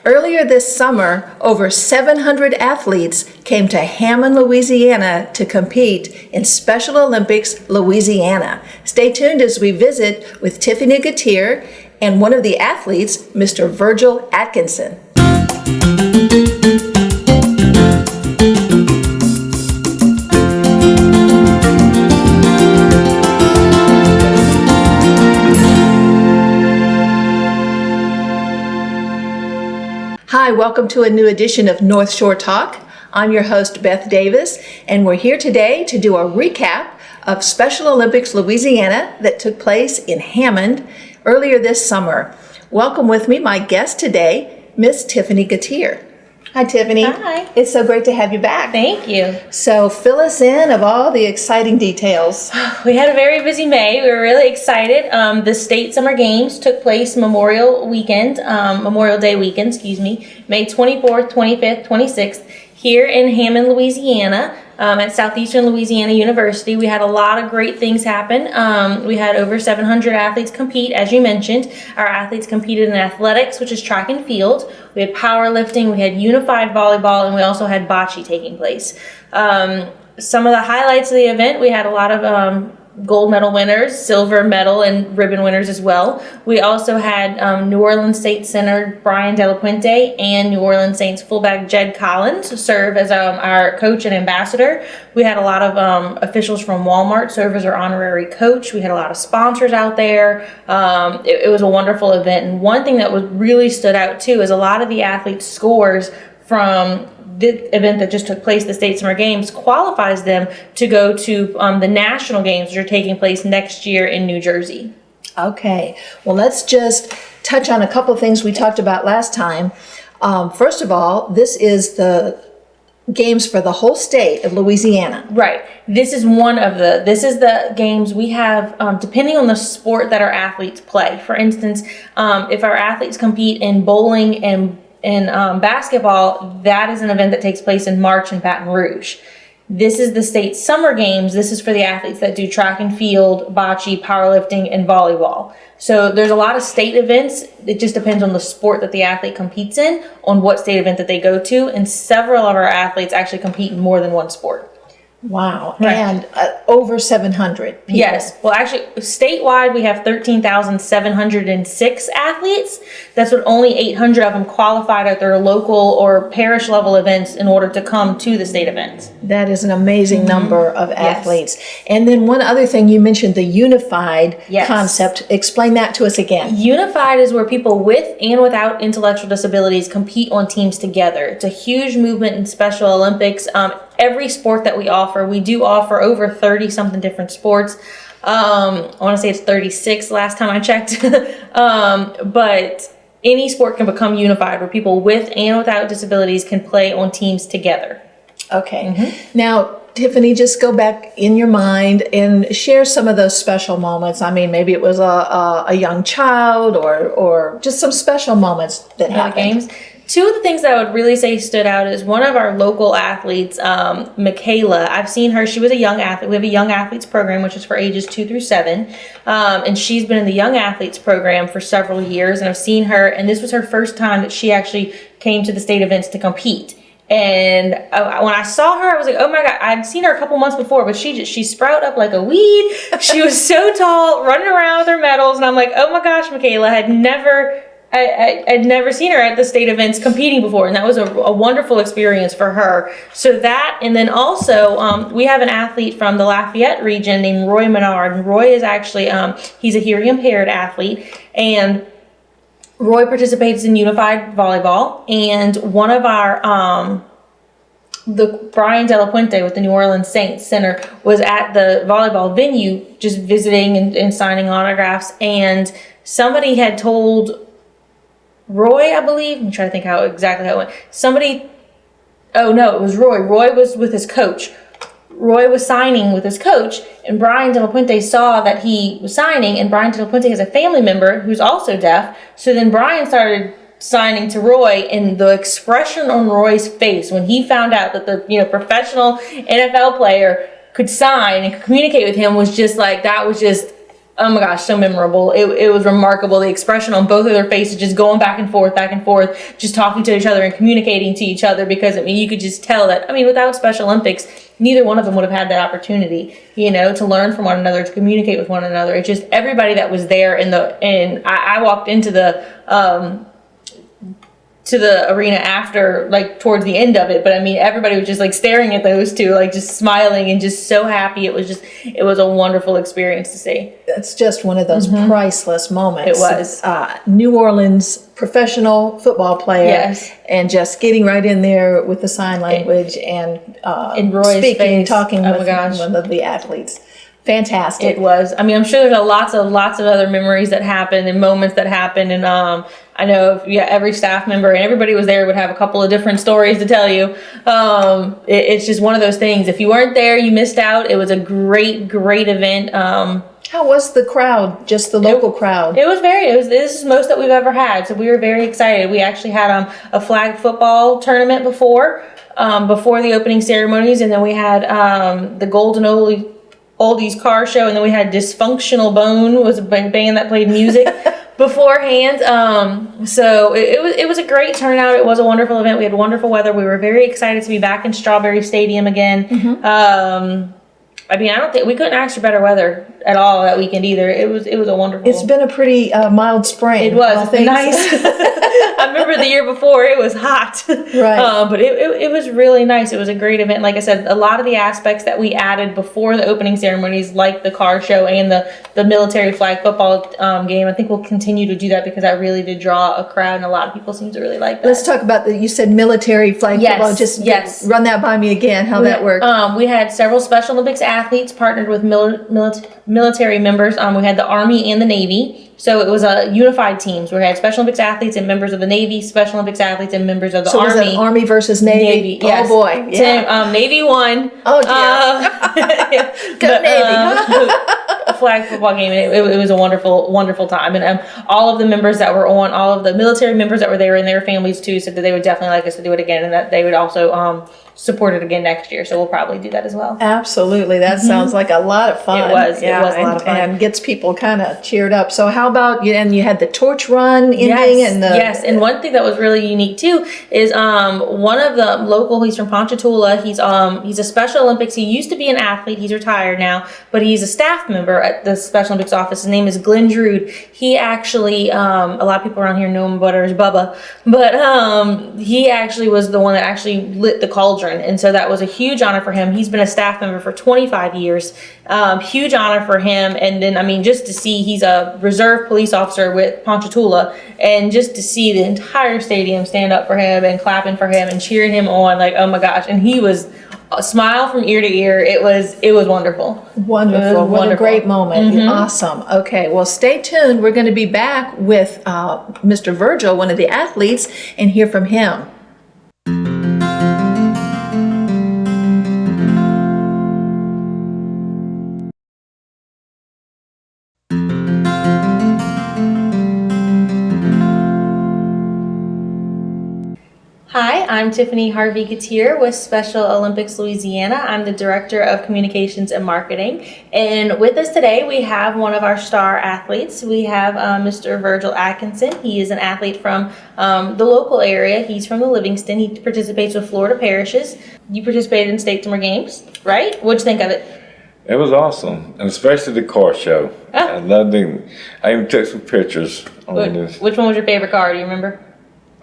Earlier this summer, over 700 athletes came to Hammond, Louisiana to compete in Special Olympics Louisiana. Stay tuned as we visit with Tiffany Gauthier and one of the athletes, Mr. Virgil Atkinson. Hi, welcome to a new edition of Northshore Talk. I'm your host, Beth Davis, and we're here today to do a recap of Special Olympics Louisiana that took place in Hammond earlier this summer. Welcome with me, my guest today, Miss Tiffany Gauthier. Hi, Tiffany. Hi. It's so great to have you back. Thank you. So fill us in of all the exciting details. We had a very busy May. We were really excited. The state summer games took place Memorial Day weekend, May 24th, 25th, 26th, here in Hammond, Louisiana, at Southeastern Louisiana University. We had a lot of great things happen. We had over 700 athletes compete, as you mentioned. Our athletes competed in athletics, which is track and field. We had powerlifting, we had unified volleyball, and we also had bocce taking place. Some of the highlights of the event, we had a lot of gold medal winners, silver medal, and ribbon winners as well. We also had New Orleans State center Brian De La Puente and New Orleans Saints fullback Jed Collins serve as our coach and ambassador. We had a lot of officials from Walmart serve as our honorary coach. We had a lot of sponsors out there. It was a wonderful event. And one thing that really stood out too is a lot of the athletes' scores from the event that just took place, the State Summer Games, qualifies them to go to the national games that are taking place next year in New Jersey. Okay, well, let's just touch on a couple of things we talked about last time. First of all, this is the games for the whole state of Louisiana. Right. This is the games we have, depending on the sport that our athletes play. For instance, if our athletes compete in bowling and in basketball, that is an event that takes place in March in Baton Rouge. This is the state summer games. This is for the athletes that do track and field, bocce, powerlifting, and volleyball. So there's a lot of state events. It just depends on the sport that the athlete competes in, on what state event that they go to. And several of our athletes actually compete in more than one sport. Wow. Right. And over 700 people. Yes. Well, actually, statewide, we have 13,706 athletes. That's what only 800 of them qualified at their local or parish level events in order to come to the state events. That is an amazing number of athletes. Yes. And then one other thing, you mentioned the unified concept. Explain that to us again. Unified is where people with and without intellectual disabilities compete on teams together. It's a huge movement in Special Olympics. Every sport that we offer, we do offer over 30 something different sports. I want to say it's 36 last time I checked. But any sport can become unified where people with and without disabilities can play on teams together. Okay. Mm-hmm. Now, Tiffany, just go back in your mind and share some of those special moments. I mean, maybe it was a young child or just some special moments that happened. Games. Two of the things that I would really say stood out is one of our local athletes, Michaela. I've seen her. She was a young athlete. We have a young athletes program, which is for ages 2 through 7. And she's been in the young athletes program for several years. And I've seen her, and this was her first time that she actually came to the state events to compete. And when I saw her, I was like, oh my God, I'd seen her a couple months before, but she sprouted up like a weed. She was so tall, running around with her medals. And I'm like, oh my gosh, Michaela, I'd never seen her at the state events competing before, and that was a wonderful experience for her. So that, and then also we have an athlete from the Lafayette region named Roy Menard, and Roy is actually he's a hearing impaired athlete, and Roy participates in unified volleyball, and one of our the Brian De La Puente with the New Orleans Saints center was at the volleyball venue just visiting and signing autographs, and somebody had told Roy, I believe, I'm trying to think exactly how it went. It was Roy. Roy was with his coach. Roy was signing with his coach, and Brian De La Puente saw that he was signing, and Brian De La Puente has a family member who's also deaf. So then Brian started signing to Roy, and the expression on Roy's face when he found out that the professional NFL player could sign and could communicate with him was just like, that was just Oh my gosh, so memorable. It was remarkable. The expression on both of their faces, just going back and forth, just talking to each other and communicating to each other, because, I mean, you could just tell that, I mean, without Special Olympics, neither one of them would have had that opportunity, you know, to learn from one another, to communicate with one another. It's just everybody that was there I walked into to the arena after, like, towards the end of it, but I mean, everybody was just like staring at those two, like just smiling and just so happy. It was a wonderful experience to see. It's just one of those priceless moments. It was. New Orleans professional football player, Yes. and just getting right in there with the sign language and in Roy's speaking, face. talking Oh my with gosh. one of the athletes. Fantastic. It was. I mean, I'm sure there's lots of other memories that happened and moments that happened, and I know every staff member and everybody was there would have a couple of different stories to tell you. It's just one of those things. If you weren't there, you missed out. It was a great event. How was the crowd? Just the local crowd? This is most that we've ever had, so we were very excited. We actually had a flag football tournament before the opening ceremonies, and then we had the Golden Oldies car show, and then we had Dysfunctional Bone, was a band that played music beforehand. So it was a great turnout. It was a wonderful event. We had wonderful weather. We were very excited to be back in Strawberry Stadium again. I mean, I don't think we couldn't ask for better weather at all that weekend either. It was a wonderful. It's been a pretty mild spring. It was nice. I remember the year before it was hot, Right. but it was really nice. It was a great event. Like I said, a lot of the aspects that we added before the opening ceremonies, like the car show and the military flag football game, I think we'll continue to do that because that really did draw a crowd, and a lot of people seem to really like that. Let's talk about you said military flag football. Just run that by me again, how that worked. We had several Special Olympics athletes partnered with military members. We had the Army and the Navy. So it was a unified teams where we had Special Olympics athletes and members of the Navy, Special Olympics athletes and members of the Army. So was it Army versus Navy? Yes. Oh boy. Yeah. Navy won. Oh dear. Go Navy. A flag football game. And it was a wonderful time. And all of the members that were on, all of the military members that were there and their families too, said that they would definitely like us to do it again, and that they would also support it again next year. So we'll probably do that as well. Absolutely. That sounds like a lot of fun. It was a lot of fun. And gets people kind of cheered up. So how about, and you had the torch run ending? Yes. And one thing that was really unique too is one of the local, he's from Ponchatoula. He's a Special Olympics. He used to be an athlete. He's retired now, but he's a staff member at the Special Olympics office. His name is Glenn Drude. He actually, a lot of people around here know him better as Bubba, but he actually was the one that actually lit the cauldron. And so that was a huge honor for him. He's been a staff member for 25 years. Huge honor for him. And then, I mean, just to see, he's a reserve police officer with Ponchatoula, and just to see the entire stadium stand up for him and clapping for him and cheering him on, like, oh my gosh. And he was a smile from ear to ear. It was wonderful. Wonderful. What a great moment. Awesome. Okay. Well, stay tuned. We're going to be back with Mr. Virgil, one of the athletes, and hear from him. Hi, I'm Tiffany Harvey Gauthier with Special Olympics Louisiana. I'm the Director of Communications and Marketing. And with us today, we have one of our star athletes. We have Mr. Virgil Atkinson. He is an athlete from the local area. He's from the Livingston. He participates with Florida Parishes. You participated in State Summer Games, right? What'd you think of it? It was awesome, and especially the car show. I loved it. I even took some pictures on this. Which one was your favorite car? Do you remember?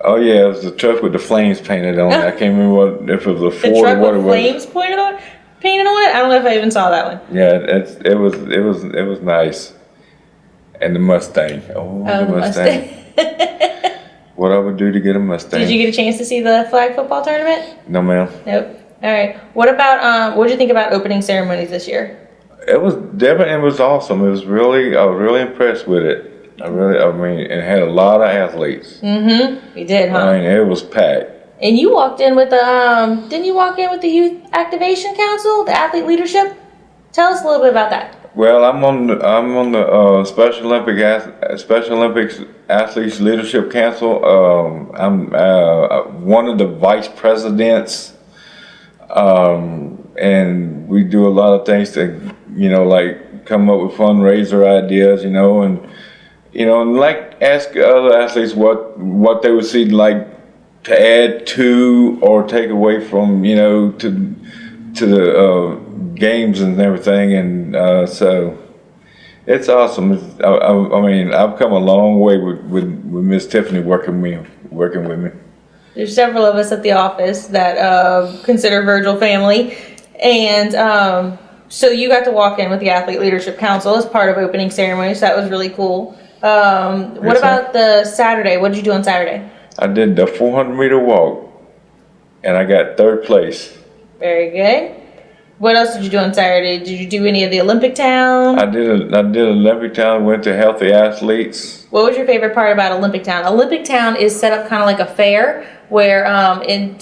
Oh yeah, it was the truck with the flames painted on it. I can't remember if it was a Ford The truck or what with it was. flames painted on it? I don't know if I even saw that one. Yeah, it was nice. And the Mustang. Oh, the Mustang. What I would do to get a Mustang. Did you get a chance to see the flag football tournament? No, ma'am. Nope. All right. What about what did you think about opening ceremonies this year? It was different. It was awesome. I was really impressed with it. I mean, it had a lot of athletes. We did, huh? I mean, it was packed. And you walked in with the didn't you walk in with the Youth Activation Council, the athlete leadership? Tell us a little bit about that. Well, I'm on the Special Olympics Athletes Leadership Council. I'm one of the vice presidents, and we do a lot of things to, like come up with fundraiser ideas, and like ask other athletes what they would see like to add to or take away from, to the games and everything, and so it's awesome. I mean, I've come a long way with Miss Tiffany working with me. There's several of us at the office that consider Virgil family, and so you got to walk in with the Athlete Leadership Council as part of opening ceremony, so that was really cool. What about the Saturday? What did you do on Saturday? I did the 400-meter walk, and I got third place. Very good. What else did you do on Saturday? Did you do any of the Olympic Town? I did Olympic Town, went to Healthy Athletes. What was your favorite part about Olympic Town? Olympic Town is set up kind of like a fair where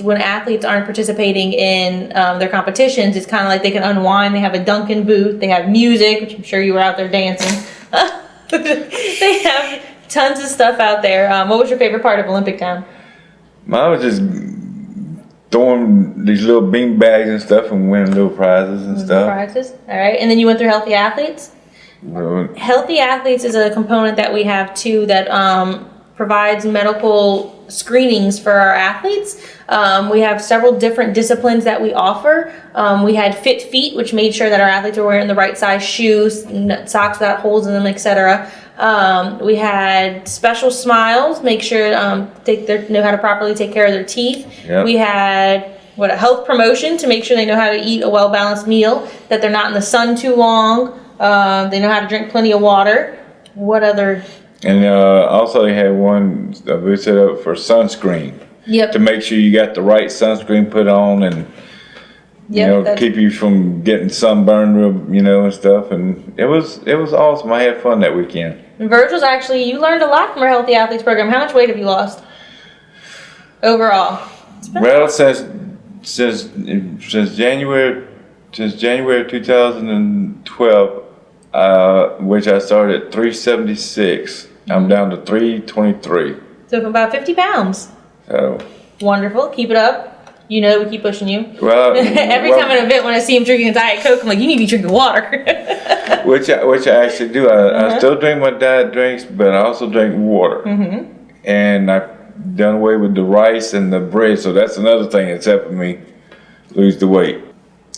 when athletes aren't participating in their competitions, it's kind of like they can unwind. They have a Dunkin' booth. They have music, which I'm sure you were out there dancing. They have tons of stuff out there. What was your favorite part of Olympic Town? Mine was just throwing these little bean bags and stuff and winning little prizes and stuff. Prizes, all right. And then you went through Healthy Athletes? Healthy Athletes is a component that we have too that provides medical screenings for our athletes. We have several different disciplines that we offer. We had Fit Feet, which made sure that our athletes were wearing the right size shoes, socks without holes in them, etc. We had Special Smiles, make sure know how to properly take care of their teeth. Yep. We had a health promotion to make sure they know how to eat a well-balanced meal, that they're not in the sun too long. They know how to drink plenty of water. What other? And also they had one we set up for sunscreen. Yep. To make sure you got the right sunscreen put on, and keep you from getting sunburned, and stuff. And it was awesome. I had fun that weekend. Virgil's you learned a lot from our Healthy Athletes program. How much weight have you lost overall? Well, since January 2012, which I started at 376, I'm down to 323. So about 50 pounds. So wonderful. Keep it up. We keep pushing you. Well, every time at an event when I see him drinking a Diet Coke, I'm like, you need to be drinking water. which I actually do. I still drink my diet drinks, but I also drink water. Mm-hmm. And I've done away with the rice and the bread, so that's another thing that's helping me lose the weight.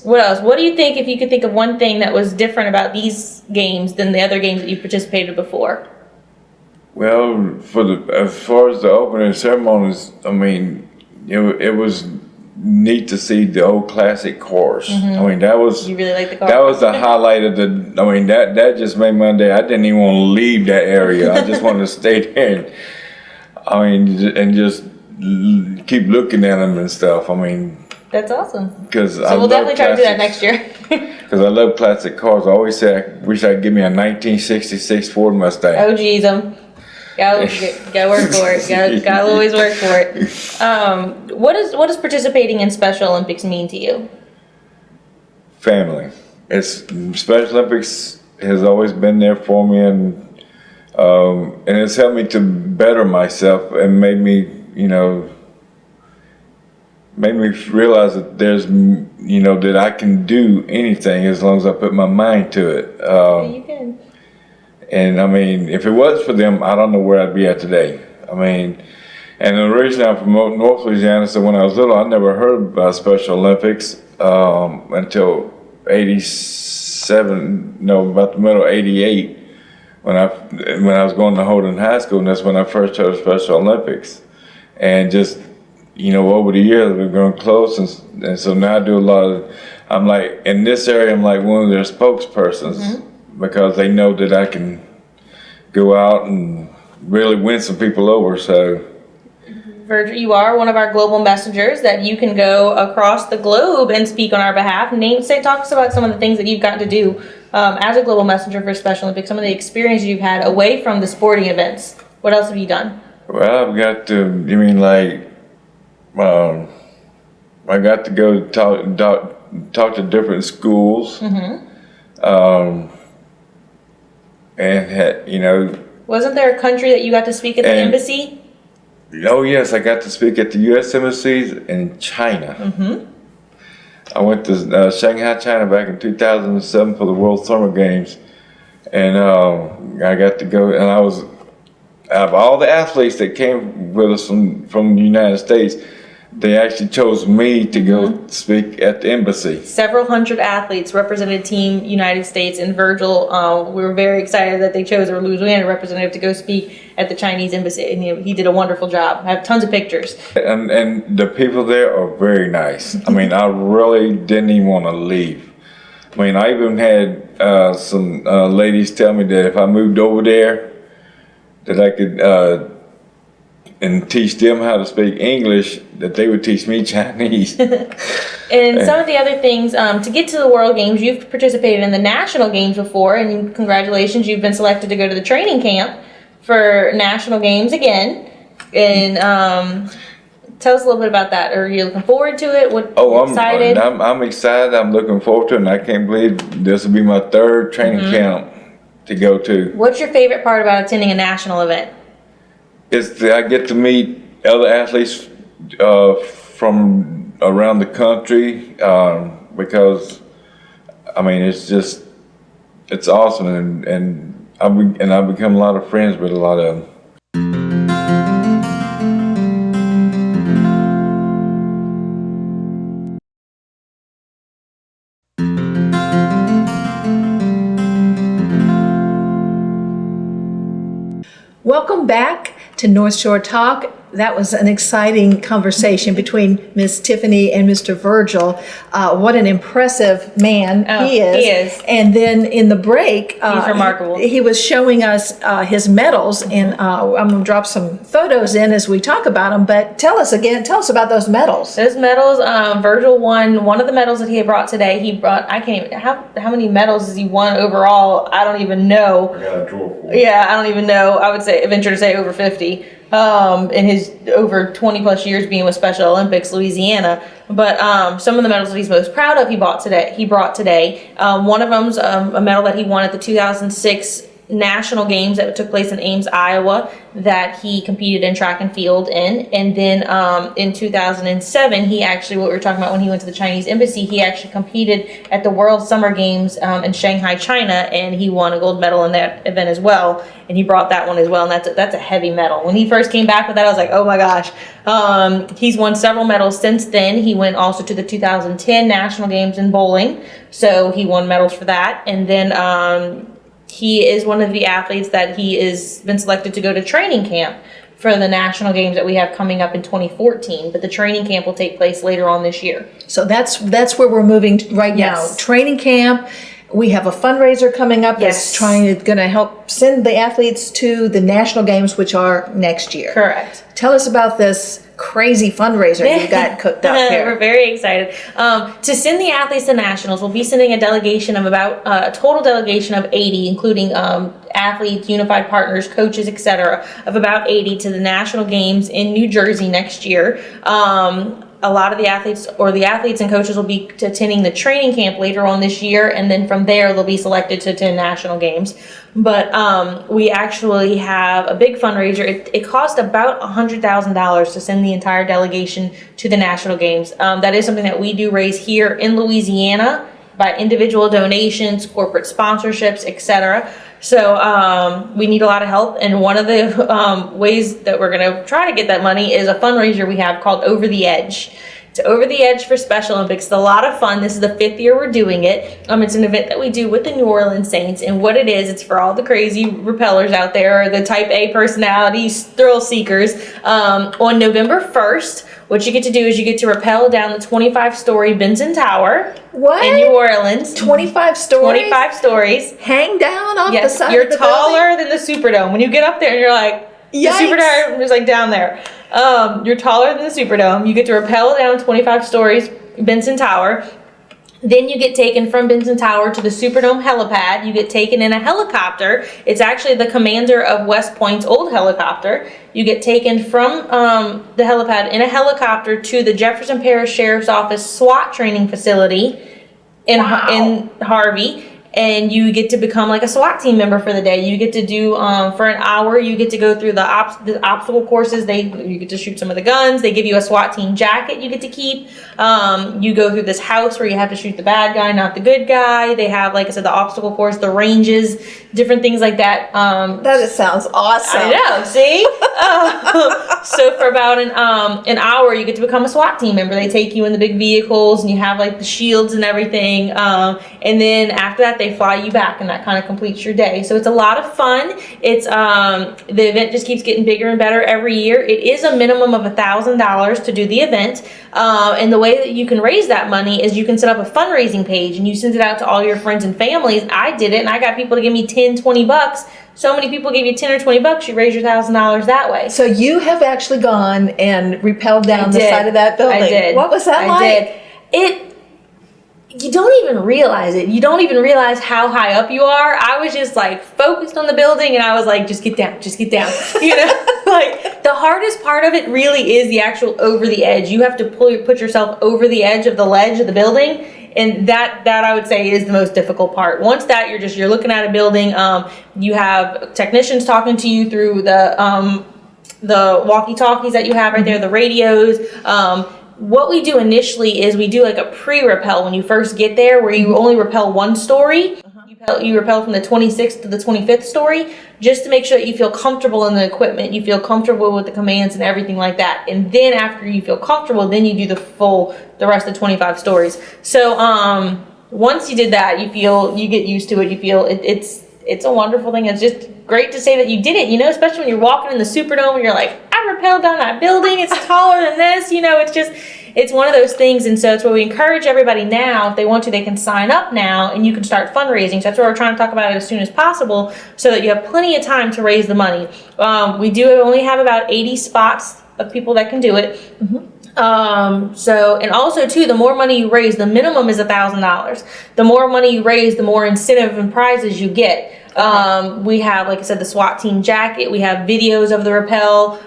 What else? What do you think, if you could think of one thing that was different about these games than the other games that you participated before? Well, as far as the opening ceremonies, I mean, it was neat to see the old classic course. Mm-hmm. I mean, that was you really like the course? That was the highlight of the. I mean, that just made my day. I didn't even want to leave that area. I just wanted to stay there. And just keep looking at them and stuff. I mean. That's awesome. So we'll definitely try to do that next year. Because I love classic cars. I always say I wish I could give me a 1966 Ford Mustang. Oh, geez, Gotta work for it. Gotta always work for it. What does participating in Special Olympics mean to you? Family. Special Olympics has always been there for me, and it's helped me to better myself and made me realize that there's, that I can do anything as long as I put my mind to it. You can. And I mean, if it wasn't for them, I don't know where I'd be at today. I mean, and originally I'm from North Louisiana, so when I was little, I never heard about Special Olympics until about the middle of '88, when I was going to Holden High School, and that's when I first heard of Special Olympics. And just over the years we've grown close, and so now I do a lot of. I'm like in this area, I'm like one of their spokespersons. Mm-hmm. Because they know that I can go out and really win some people over. So, Virgil, you are one of our global messengers that you can go across the globe and speak on our behalf. Talk to us about some of the things that you've got to do as a global messenger for Special Olympics, some of the experiences you've had away from the sporting events. What else have you done? Well, I've got to, I got to go talk to different schools. Mm-hmm. Wasn't there a country that you got to speak at the embassy? Oh yes, I got to speak at the U.S. embassies in China. Mm-hmm. I went to Shanghai, China back in 2007 for the World Summer Games, and I got to go, and I was, out of all the athletes that came with us from the United States, they actually chose me to go speak at the embassy. Several hundred athletes represented Team United States, and Virgil, we were very excited that they chose a Louisiana representative to go speak at the Chinese embassy, and he did a wonderful job. I have tons of pictures. And the people there are very nice. I mean, I really didn't even want to leave. I mean, I even had some ladies tell me that if I moved over there, that I could and teach them how to speak English, that they would teach me Chinese. And some of the other things, to get to the World Games, you've participated in the National Games before, and congratulations, you've been selected to go to the training camp for National Games again. And tell us a little bit about that. Are you looking forward to it? I'm excited? I'm excited. I'm looking forward to it, and I can't believe this will be my third training camp to go to. What's your favorite part about attending a national event? It's that I get to meet other athletes from around the country, because I mean it's awesome, and I've become a lot of friends with a lot of them. Welcome back to Northshore Talk. That was an exciting conversation between Miss Tiffany and Mr. Virgil. What an impressive man he is. He is. And then in the break, He's remarkable. He was showing us his medals, and I'm going to drop some photos in as we talk about them. But tell us about those medals. Those medals, Virgil won one of the medals that he had brought today. I can't even, how many medals has he won overall? I don't even know. I got a drawer for Yeah, I don't even know. I would venture to say over 50. In his over 20 plus years being with Special Olympics Louisiana. But some of the medals that he's most proud of he brought today. One of them's a medal that he won at the 2006 National Games that took place in Ames, Iowa, that he competed in track and field in. And then in 2007, he actually, what we were talking about when he went to the Chinese embassy, he actually competed at the World Summer Games in Shanghai, China, and he won a gold medal in that event as well. And he brought that one as well, and that's a heavy medal. When he first came back with that, I was like, oh my gosh. He's won several medals since then. He went also to the 2010 National Games in bowling, so he won medals for that. And then he is one of the athletes that he has been selected to go to training camp for the national games that we have coming up in 2014. But the training camp will take place later on this year. So that's where we're moving right Yes. now. Training camp. We have a fundraiser coming up Yes. that's going to help send the athletes to the national games, which are next year. Correct. Tell us about this crazy fundraiser you got cooked up here. We're very excited. To send the athletes to nationals, we'll be sending a delegation of a total delegation of 80, including athletes, unified partners, coaches, etc., of about 80 to the national games in New Jersey next year. A lot of the athletes and coaches will be attending the training camp later on this year, and then from there they'll be selected to attend national games. But we actually have a big fundraiser. It cost about $100,000 to send the entire delegation to the national games. That is something that we do raise here in Louisiana by individual donations, corporate sponsorships, etc. So we need a lot of help, and one of the ways that we're going to try to get that money is a fundraiser we have called Over the Edge. It's Over the Edge for Special Olympics. It's a lot of fun. This is the 5th year we're doing it. It's an event that we do with the New Orleans Saints, and what it is, it's for all the crazy repellers out there, or the type A personalities, thrill seekers. On November 1st, what you get to do is you get to rappel down the 25-story Benson Tower What? in New Orleans. 25 stories? 25 stories. Hang down off the Yes, side you're of the taller than the Superdome. When you get up there and you're like, the Yikes. Superdome is like down there. You're taller than the Superdome. You get to rappel down 25 stories, Benson Tower. Then you get taken from Benson Tower to the Superdome helipad. You get taken in a helicopter. It's actually the commander of West Point's old helicopter. You get taken from the helipad in a helicopter to the Jefferson Parish Sheriff's Office SWAT training facility in Harvey. and you get to become like a SWAT team member for the day. You get to do for an hour. You get to go through the obstacle courses. You get to shoot some of the guns. They give you a SWAT team jacket you get to keep. You go through this house where you have to shoot the bad guy, not the good guy. They have, like I said, the obstacle course, the ranges, different things like that. That sounds awesome. I know. See, so for about an hour, you get to become a SWAT team member. They take you in the big vehicles, and you have like the shields and everything. And then after that, they fly you back, and that kind of completes your day. So it's a lot of fun. It's the event just keeps getting bigger and better every year. It is a minimum of $1,000 to do the event. And the way that you can raise that money is you can set up a fundraising page, and you send it out to all your friends and families. I did it, and I got people to give me $10-$20. So many people give you $10 or $20, you raise your $1,000 that way. So you have actually gone and rappelled down the side of that building. I did. What was that like? You don't even realize it. You don't even realize how high up you are. I was just like focused on the building, and I was like, just get down. You know, like the hardest part of it really is the actual over the edge. You have to put yourself over the edge of the ledge of the building. And that I would say is the most difficult part. Once that you're looking at a building, you have technicians talking to you through the walkie-talkies that you have right there, the radios. What we do initially is we do like a pre-rappel when you first get there, where you only rappel one story. You rappel from the 26th to the 25th story, just to make sure that you feel comfortable in the equipment, you feel comfortable with the commands and everything like that. And then after you feel comfortable, then you do the rest of 25 stories. So once you did that, you get used to it. You feel it's a wonderful thing. It's just great to say that you did it, you know, especially when you're walking in the Superdome and you're like, I rappelled down that building. It's taller than this, you know, it's one of those things. And so it's what we encourage everybody now. If they want to, they can sign up now, and you can start fundraising. So that's what we're trying to talk about it as soon as possible, so that you have plenty of time to raise the money. We do only have about 80 spots of people that can do it. So, and also too, the more money you raise, the minimum is $1,000. The more money you raise, the more incentive and prizes you get. We have, like I said, the SWAT team jacket. We have videos of the rappel.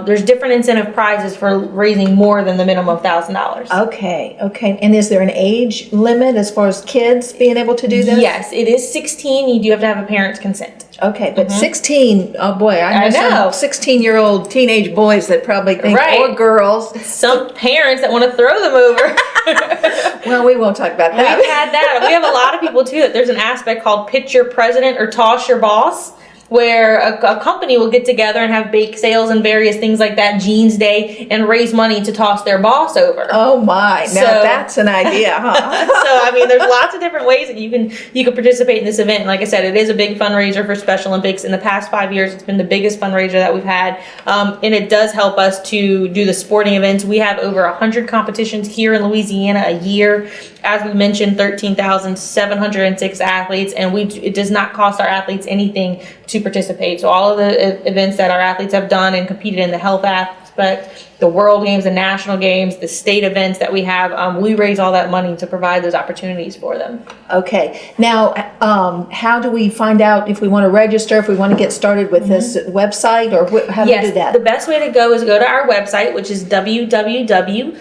There's different incentive prizes for raising more than the minimum of $1,000. Okay. And is there an age limit as far as kids being able to do this? Yes, it is 16. You do have to have a parent's consent. Okay, but 16, oh boy, I know some 16-year-old teenage boys that probably think, or girls. Some parents that want to throw them over. Well, we won't talk about that. We've had that. We have a lot of people too. There's an aspect called Pitch Your President or Toss Your Boss, where a company will get together and have bake sales and various things like that, Jeans Day, and raise money to toss their boss over. Oh my, now that's an idea, huh? So, I mean, there's lots of different ways that you can participate in this event. And like I said, it is a big fundraiser for Special Olympics. In the past 5 years, it's been the biggest fundraiser that we've had. And it does help us to do the sporting events. We have over 100 competitions here in Louisiana a year. As we mentioned, 13,706 athletes, and it does not cost our athletes anything to participate. So all of the events that our athletes have done and competed in, the health aspect, the world games, the national games, the state events that we have, we raise all that money to provide those opportunities for them. Okay. Now, how do we find out if we want to register, if we want to get started with this website, or how do we do that? The best way to go is go to our website, which is www.laso.org.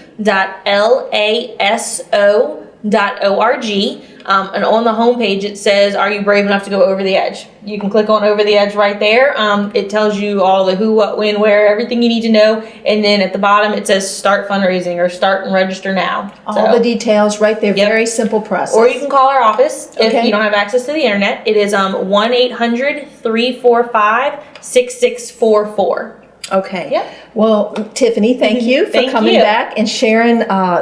And on the homepage, it says, are you brave enough to go over the edge? You can click on over the edge right there. It tells you all the who, what, when, where, everything you need to know. And then at the bottom, it says start fundraising or start and register now. All the details right there. Very simple process. Or you can call our office if you don't have access to the internet. It is 1-800-345-6644. Okay. Yep. Well, Tiffany, thank you for coming back and sharing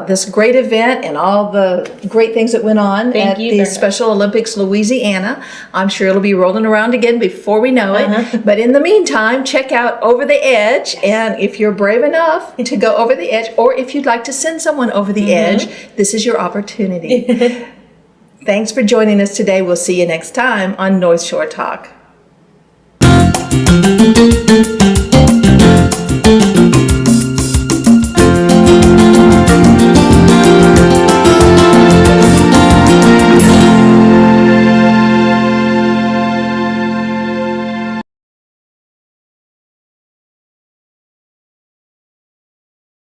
this great event and all the great things that went on at the Special Olympics Louisiana. I'm sure it'll be rolling around again before we know it. But in the meantime, check out Over the Edge. And if you're brave enough to go over the edge, or if you'd like to send someone over the edge, this is your opportunity. Thanks for joining us today. We'll see you next time on Northshore Talk.